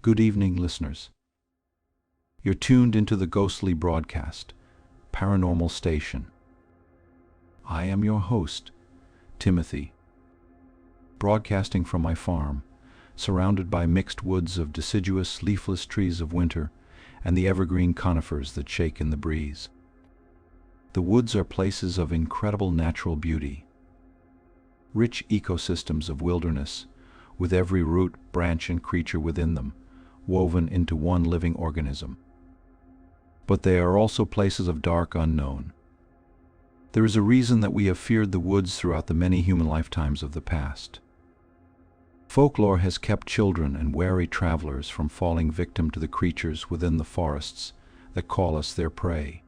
Good evening, listeners. You're tuned into the ghostly broadcast, Paranormal Station. I am your host, Timothy, broadcasting from my farm, surrounded by mixed woods of deciduous, leafless trees of winter and the evergreen conifers that shake in the breeze. The woods are places of incredible natural beauty, rich ecosystems of wilderness, with every root, branch, and creature within them woven into one living organism. But they are also places of dark unknown. There is a reason that we have feared the woods throughout the many human lifetimes of the past. Folklore has kept children and wary travelers from falling victim to the creatures within the forests that call us their prey.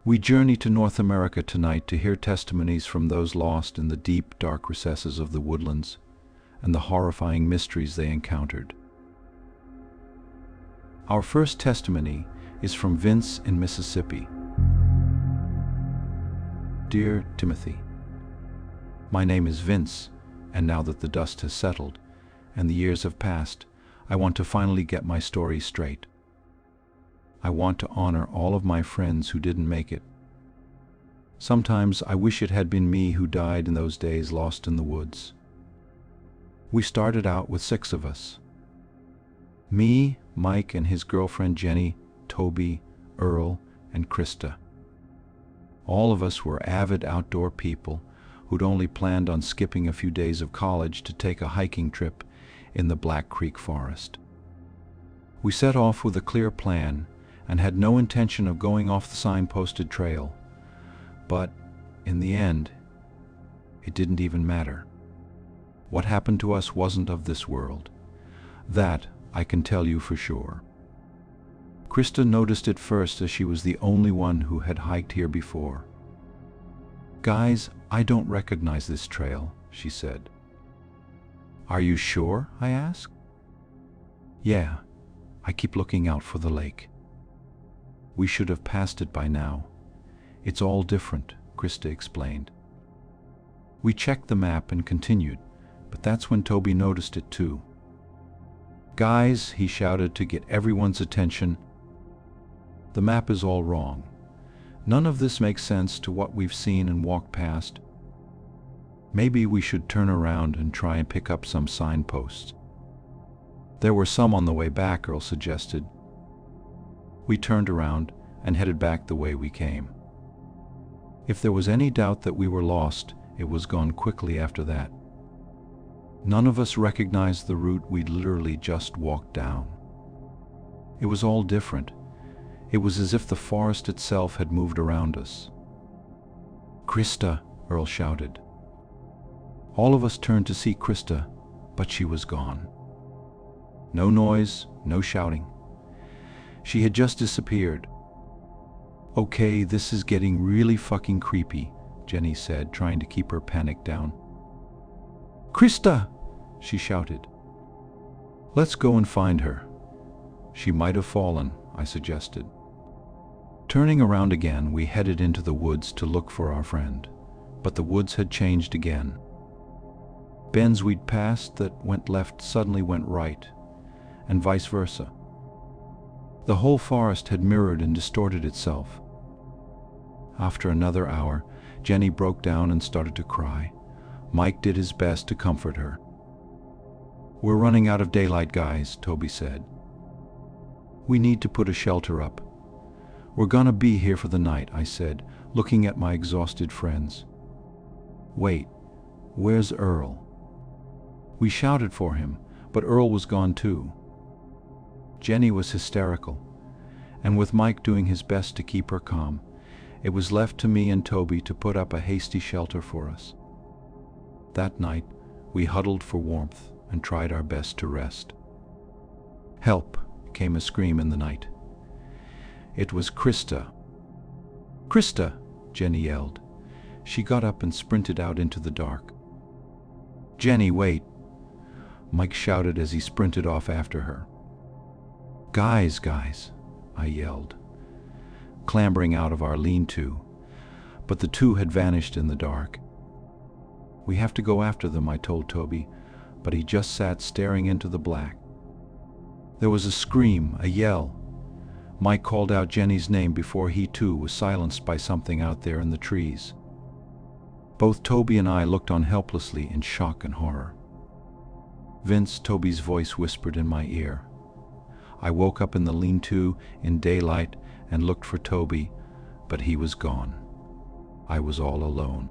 We journey to North America tonight to hear testimonies from those lost in the deep, dark recesses of the woodlands and the horrifying mysteries they encountered. Our first testimony is from Vince in Mississippi. Dear Timothy, my name is Vince, and now that the dust has settled and the years have passed, I want to finally get my story straight. I want to honor all of my friends who didn't make it. Sometimes I wish it had been me who died in those days lost in the woods. We started out with 6 of us. Me, Mike and his girlfriend Jenny, Toby, Earl, and Krista. All of us were avid outdoor people who'd only planned on skipping a few days of college to take a hiking trip in the Black Creek Forest. We set off with a clear plan and had no intention of going off the signposted trail. But in the end, it didn't even matter. What happened to us wasn't of this world. That I can tell you for sure. Krista noticed it first, as she was the only one who had hiked here before. "Guys, I don't recognize this trail," she said. "Are you sure?" I asked. "Yeah, I keep looking out for the lake. We should have passed it by now. It's all different," Krista explained. We checked the map and continued, but that's when Toby noticed it too. "Guys," he shouted to get everyone's attention, "the map is all wrong. None of this makes sense to what we've seen and walked past. Maybe we should turn around and try and pick up some signposts." "There were some on the way back," Earl suggested. We turned around and headed back the way we came. If there was any doubt that we were lost, it was gone quickly after that. None of us recognized the route we'd literally just walked down. It was all different. It was as if the forest itself had moved around us. "Krista!" Earl shouted. All of us turned to see Krista, but she was gone. No noise, no shouting. She had just disappeared. "Okay, this is getting really fucking creepy," Jenny said, trying to keep her panic down. "Krista!" she shouted. "Let's go and find her. She might have fallen," I suggested. Turning around again, we headed into the woods to look for our friend, but the woods had changed again. Bends we'd passed that went left suddenly went right, and vice versa. The whole forest had mirrored and distorted itself. After another hour, Jenny broke down and started to cry. Mike did his best to comfort her. "We're running out of daylight, guys," Toby said. "We need to put a shelter up." "We're gonna be here for the night," I said, looking at my exhausted friends. "Wait, where's Earl?" We shouted for him, but Earl was gone too. Jenny was hysterical, and with Mike doing his best to keep her calm, it was left to me and Toby to put up a hasty shelter for us. That night, we huddled for warmth and tried our best to rest. "Help!" came a scream in the night. It was Krista. "Krista!" Jenny yelled. She got up and sprinted out into the dark. "Jenny, wait!" Mike shouted as he sprinted off after her. Guys, I yelled, clambering out of our lean-to, but the two had vanished in the dark. "We have to go after them," I told Toby, but he just sat staring into the black. There was a scream, a yell. Mike called out Jenny's name before he too was silenced by something out there in the trees. Both Toby and I looked on helplessly in shock and horror. Vince, Toby's voice whispered in my ear. I woke up in the lean-to in daylight and looked for Toby, but he was gone. I was all alone.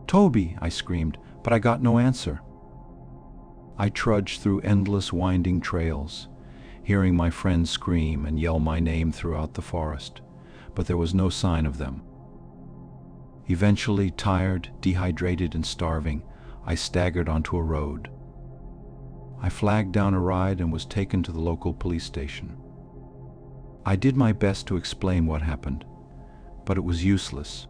"Toby!" I screamed, but I got no answer. I trudged through endless winding trails, hearing my friends scream and yell my name throughout the forest, but there was no sign of them. Eventually, tired, dehydrated, and starving, I staggered onto a road. I flagged down a ride and was taken to the local police station. I did my best to explain what happened, but it was useless.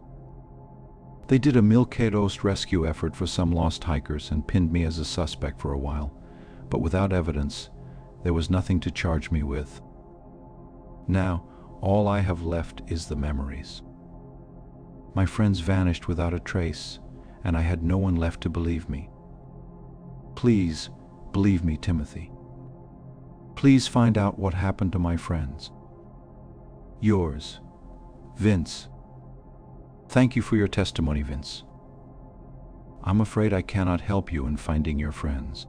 They did a milquetoast rescue effort for some lost hikers and pinned me as a suspect for a while, but without evidence, there was nothing to charge me with. Now, all I have left is the memories. My friends vanished without a trace, and I had no one left to believe me. Please, believe me, Timothy. Please find out what happened to my friends. Yours, Vince. Thank you for your testimony, Vince. I'm afraid I cannot help you in finding your friends.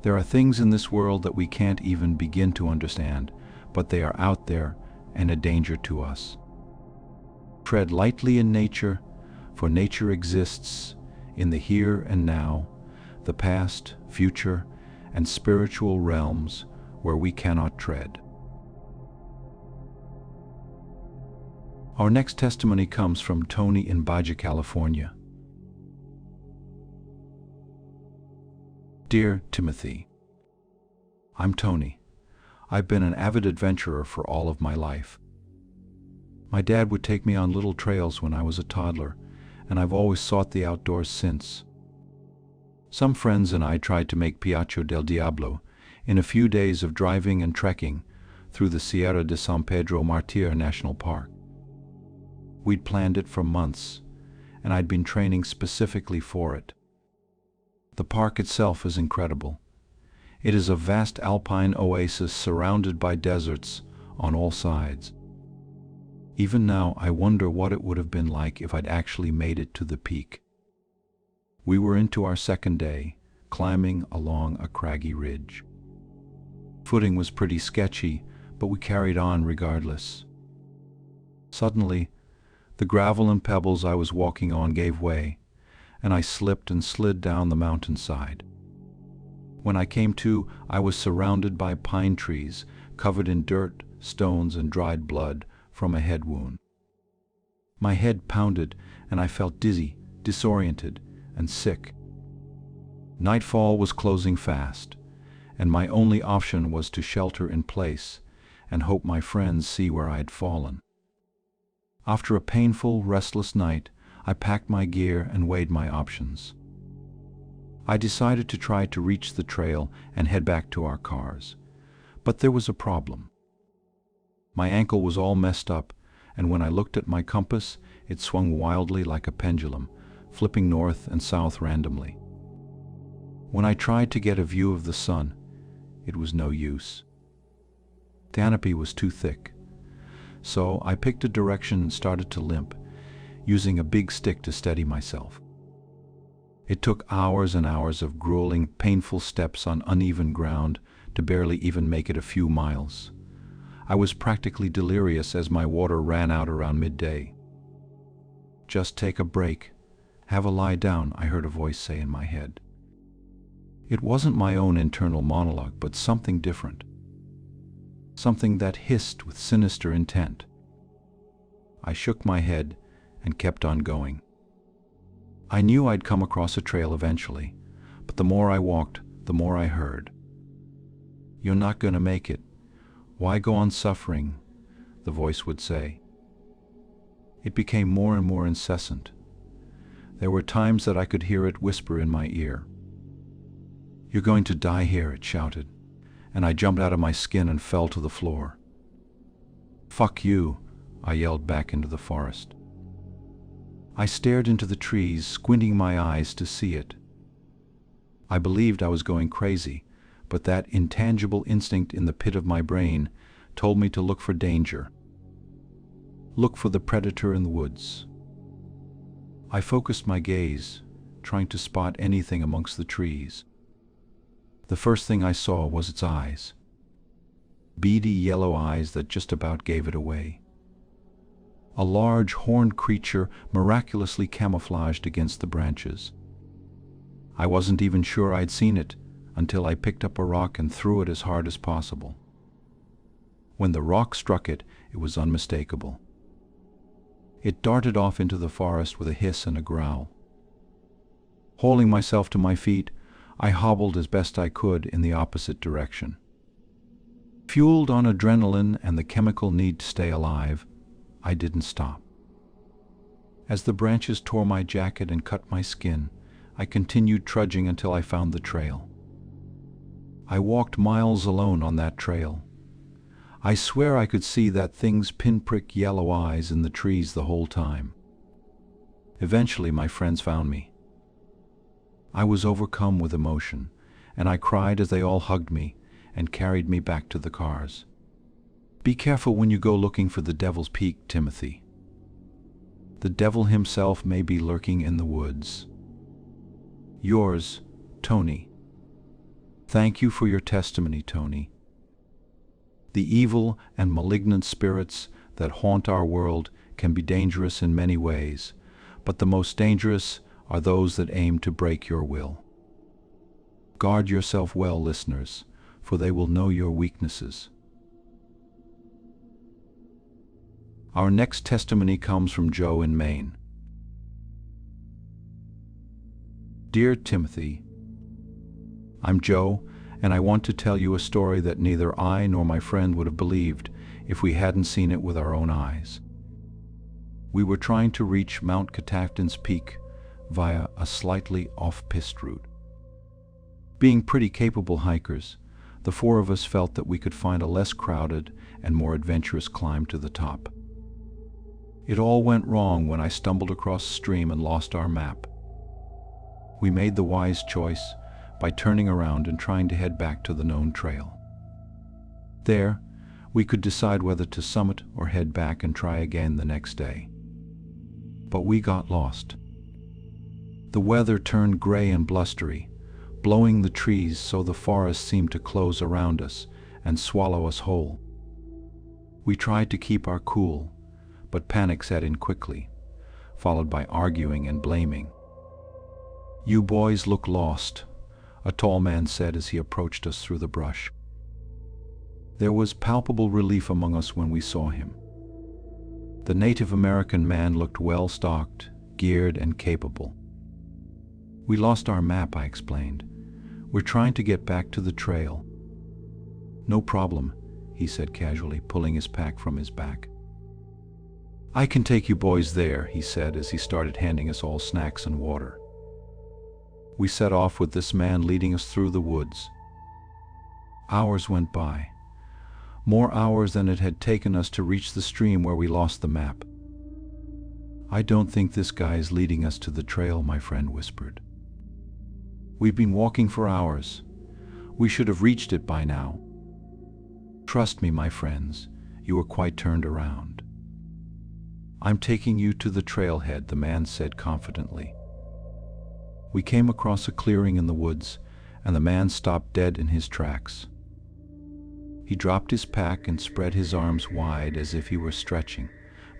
There are things in this world that we can't even begin to understand, but they are out there and a danger to us. Tread lightly in nature, for nature exists in the here and now, the past, future, and spiritual realms where we cannot tread. Our next testimony comes from Tony in Baja, California. Dear Timothy, I'm Tony. I've been an avid adventurer for all of my life. My dad would take me on little trails when I was a toddler, and I've always sought the outdoors since. Some friends and I tried to make Piacho del Diablo in a few days of driving and trekking through the Sierra de San Pedro Martir National Park. We'd planned it for months, and I'd been training specifically for it. The park itself is incredible. It is a vast alpine oasis surrounded by deserts on all sides. Even now, I wonder what it would have been like if I'd actually made it to the peak. We were into our second day, climbing along a craggy ridge. Footing was pretty sketchy, but we carried on regardless. Suddenly, the gravel and pebbles I was walking on gave way, and I slipped and slid down the mountainside. When I came to, I was surrounded by pine trees, covered in dirt, stones, and dried blood from a head wound. My head pounded, and I felt dizzy, disoriented, and sick. Nightfall was closing fast, and my only option was to shelter in place and hope my friends see where I had fallen. After a painful, restless night, I packed my gear and weighed my options. I decided to try to reach the trail and head back to our cars, but there was a problem. My ankle was all messed up, and when I looked at my compass, it swung wildly like a pendulum, flipping north and south randomly. When I tried to get a view of the sun, it was no use. The canopy was too thick, so I picked a direction and started to limp, using a big stick to steady myself. It took hours and hours of grueling, painful steps on uneven ground to barely even make it a few miles. I was practically delirious as my water ran out around midday. "Just take a break. Have a lie down," I heard a voice say in my head. It wasn't my own internal monologue, but something different. Something that hissed with sinister intent. I shook my head and kept on going. I knew I'd come across a trail eventually, but the more I walked, the more I heard. "You're not going to make it. Why go on suffering?" the voice would say. It became more and more incessant. There were times that I could hear it whisper in my ear. "You're going to die here," it shouted, and I jumped out of my skin and fell to the floor. "Fuck you," I yelled back into the forest. I stared into the trees, squinting my eyes to see it. I believed I was going crazy, but that intangible instinct in the pit of my brain told me to look for danger. Look for the predator in the woods. I focused my gaze, trying to spot anything amongst the trees. The first thing I saw was its eyes. Beady yellow eyes that just about gave it away. A large horned creature miraculously camouflaged against the branches. I wasn't even sure I'd seen it until I picked up a rock and threw it as hard as possible. When the rock struck it, it was unmistakable. It darted off into the forest with a hiss and a growl. Hauling myself to my feet, I hobbled as best I could in the opposite direction. Fueled on adrenaline and the chemical need to stay alive, I didn't stop. As the branches tore my jacket and cut my skin, I continued trudging until I found the trail. I walked miles alone on that trail. I swear I could see that thing's pinprick yellow eyes in the trees the whole time. Eventually, my friends found me. I was overcome with emotion, and I cried as they all hugged me and carried me back to the cars. Be careful when you go looking for the Devil's Peak, Timothy. The devil himself may be lurking in the woods. Yours, Tony. Thank you for your testimony, Tony. The evil and malignant spirits that haunt our world can be dangerous in many ways, but the most dangerous are those that aim to break your will. Guard yourself well, listeners, for they will know your weaknesses. Our next testimony comes from Joe in Maine. Dear Timothy, I'm Joe, and I want to tell you a story that neither I nor my friend would have believed if we hadn't seen it with our own eyes. We were trying to reach Mount Catafton's Peak via a slightly off-piste route. Being pretty capable hikers, the four of us felt that we could find a less crowded and more adventurous climb to the top. It all went wrong when I stumbled across a stream and lost our map. We made the wise choice by turning around and trying to head back to the known trail. There, we could decide whether to summit or head back and try again the next day. But we got lost. The weather turned gray and blustery, blowing the trees so the forest seemed to close around us and swallow us whole. We tried to keep our cool, but panic set in quickly, followed by arguing and blaming. "You boys look lost," a tall man said as he approached us through the brush. There was palpable relief among us when we saw him. The Native American man looked well-stocked, geared, and capable. "We lost our map," I explained. "We're trying to get back to the trail." "No problem," he said casually, pulling his pack from his back. "I can take you boys there," he said as he started handing us all snacks and water. We set off with this man leading us through the woods. Hours went by. More hours than it had taken us to reach the stream where we lost the map. "I don't think this guy is leading us to the trail," my friend whispered. "We've been walking for hours. We should have reached it by now." "Trust me, my friends, you were quite turned around." "I'm taking you to the trailhead," the man said confidently. We came across a clearing in the woods, and the man stopped dead in his tracks. He dropped his pack and spread his arms wide as if he were stretching,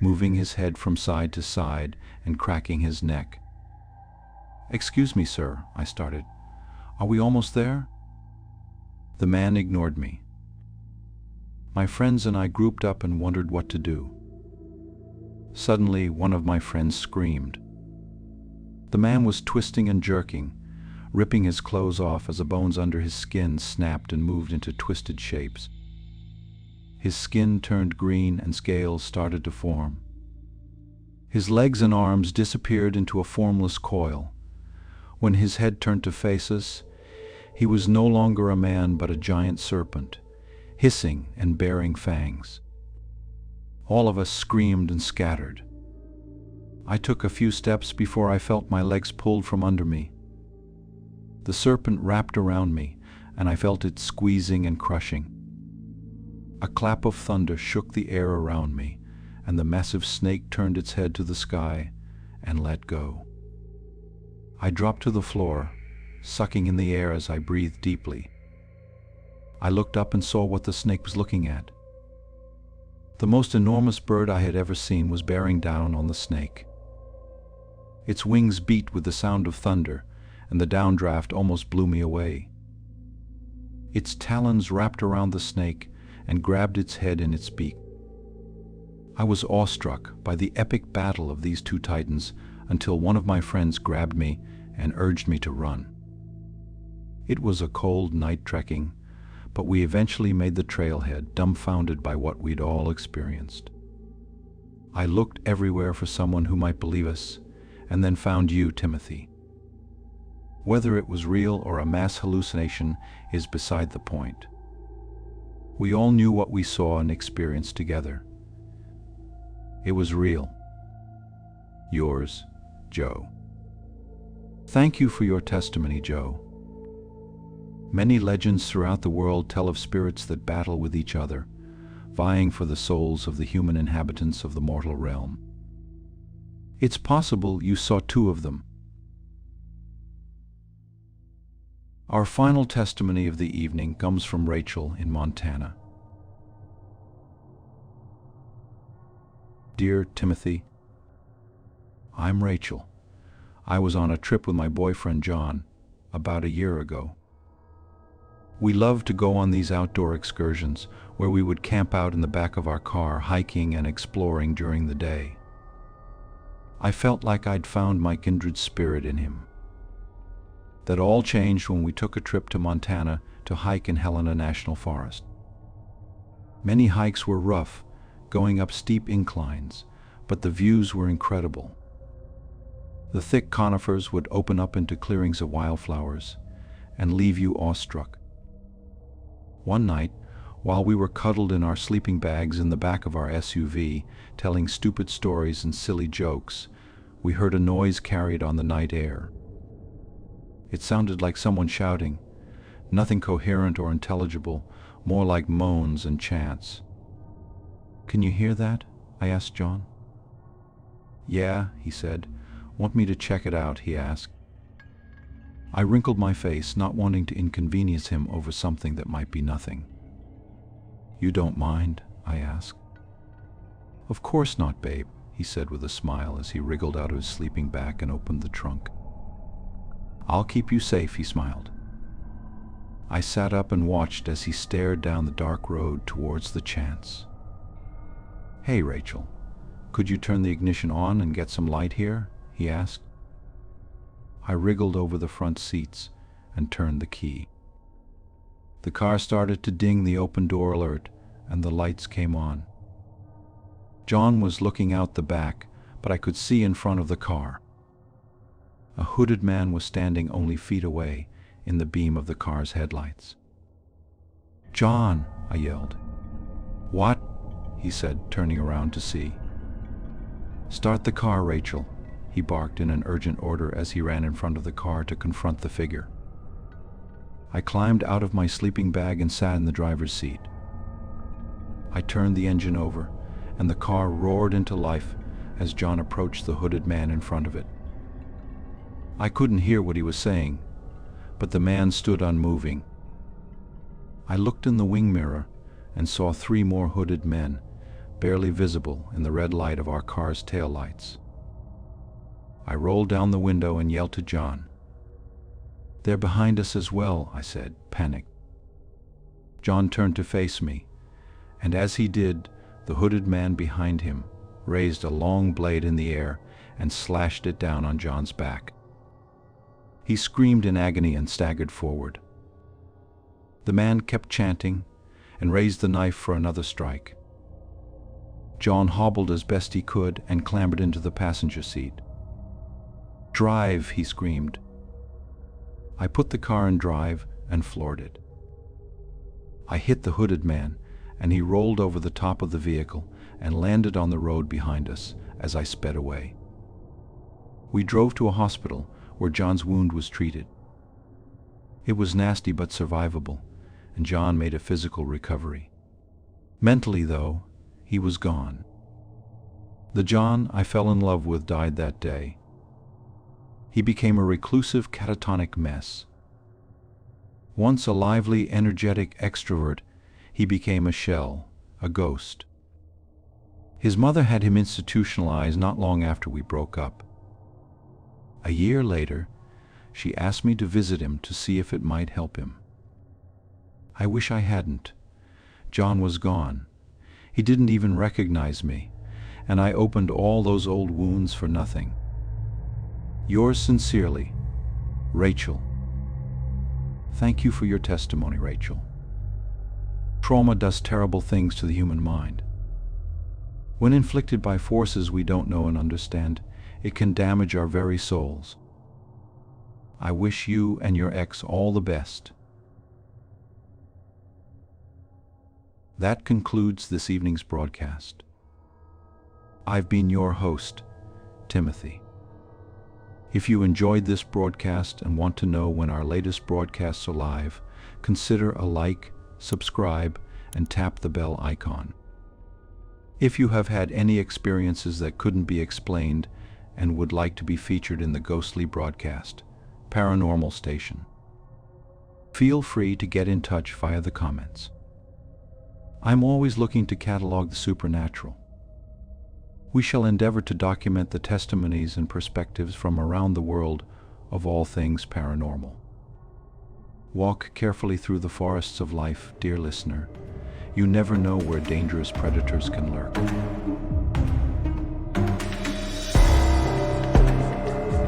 moving his head from side to side and cracking his neck. "Excuse me, sir," I started. "Are we almost there?" The man ignored me. My friends and I grouped up and wondered what to do. Suddenly, one of my friends screamed. The man was twisting and jerking, ripping his clothes off as the bones under his skin snapped and moved into twisted shapes. His skin turned green and scales started to form. His legs and arms disappeared into a formless coil. When his head turned to face us, he was no longer a man but a giant serpent, hissing and baring fangs. All of us screamed and scattered. I took a few steps before I felt my legs pulled from under me. The serpent wrapped around me, and I felt it squeezing and crushing. A clap of thunder shook the air around me, and the massive snake turned its head to the sky and let go. I dropped to the floor, sucking in the air as I breathed deeply. I looked up and saw what the snake was looking at. The most enormous bird I had ever seen was bearing down on the snake. Its wings beat with the sound of thunder, and the downdraft almost blew me away. Its talons wrapped around the snake and grabbed its head in its beak. I was awestruck by the epic battle of these two titans until one of my friends grabbed me and urged me to run. It was a cold night trekking, but we eventually made the trailhead, dumbfounded by what we'd all experienced. I looked everywhere for someone who might believe us, and then found you, Timothy. Whether it was real or a mass hallucination is beside the point. We all knew what we saw and experienced together. It was real. Yours, Joe. Thank you for your testimony, Joe. Many legends throughout the world tell of spirits that battle with each other, vying for the souls of the human inhabitants of the mortal realm. It's possible you saw two of them. Our final testimony of the evening comes from Rachel in Montana. Dear Timothy, I'm Rachel. I was on a trip with my boyfriend John about a year ago. We loved to go on these outdoor excursions where we would camp out in the back of our car, hiking and exploring during the day. I felt like I'd found my kindred spirit in him. That all changed when we took a trip to Montana to hike in Helena National Forest. Many hikes were rough, going up steep inclines, but the views were incredible. The thick conifers would open up into clearings of wildflowers and leave you awestruck. One night, while we were cuddled in our sleeping bags in the back of our SUV, telling stupid stories and silly jokes, we heard a noise carried on the night air. It sounded like someone shouting, nothing coherent or intelligible, more like moans and chants. "Can you hear that?" I asked John. "Yeah," he said. "Want me to check it out?" he asked. I wrinkled my face, not wanting to inconvenience him over something that might be nothing. "You don't mind?" I asked. "Of course not, babe," he said with a smile as he wriggled out of his sleeping bag and opened the trunk. "I'll keep you safe," he smiled. I sat up and watched as he stared down the dark road towards the chants. "Hey, Rachel, could you turn the ignition on and get some light here?" he asked. I wriggled over the front seats and turned the key. The car started to ding the open door alert, and the lights came on. John was looking out the back, but I could see in front of the car. A hooded man was standing only feet away in the beam of the car's headlights. "John!" I yelled. "What?" he said, turning around to see. "Start the car, Rachel," he barked in an urgent order as he ran in front of the car to confront the figure. I climbed out of my sleeping bag and sat in the driver's seat. I turned the engine over, and the car roared into life as John approached the hooded man in front of it. I couldn't hear what he was saying, but the man stood unmoving. I looked in the wing mirror and saw 3 more hooded men, barely visible in the red light of our car's taillights. I rolled down the window and yelled to John. "They're behind us as well," I said, panicked. John turned to face me, and as he did, the hooded man behind him raised a long blade in the air and slashed it down on John's back. He screamed in agony and staggered forward. The man kept chanting and raised the knife for another strike. John hobbled as best he could and clambered into the passenger seat. "Drive!" he screamed. I put the car in drive and floored it. I hit the hooded man, and he rolled over the top of the vehicle and landed on the road behind us as I sped away. We drove to a hospital where John's wound was treated. It was nasty but survivable, and John made a physical recovery. Mentally, though, he was gone. The John I fell in love with died that day. He became a reclusive, catatonic mess. Once a lively, energetic extrovert, he became a shell, a ghost. His mother had him institutionalized not long after we broke up. A year later, she asked me to visit him to see if it might help him. I wish I hadn't. John was gone. He didn't even recognize me, and I opened all those old wounds for nothing. Yours sincerely, Rachel. Thank you for your testimony, Rachel. Trauma does terrible things to the human mind. When inflicted by forces we don't know and understand, it can damage our very souls. I wish you and your ex all the best. That concludes this evening's broadcast. I've been your host, Timothy. If you enjoyed this broadcast and want to know when our latest broadcasts are live, consider a like, subscribe, and tap the bell icon. If you have had any experiences that couldn't be explained and would like to be featured in the ghostly broadcast, Paranormal Station, feel free to get in touch via the comments. I'm always looking to catalog the supernatural. We shall endeavor to document the testimonies and perspectives from around the world of all things paranormal. Walk carefully through the forests of life, dear listener. You never know where dangerous predators can lurk.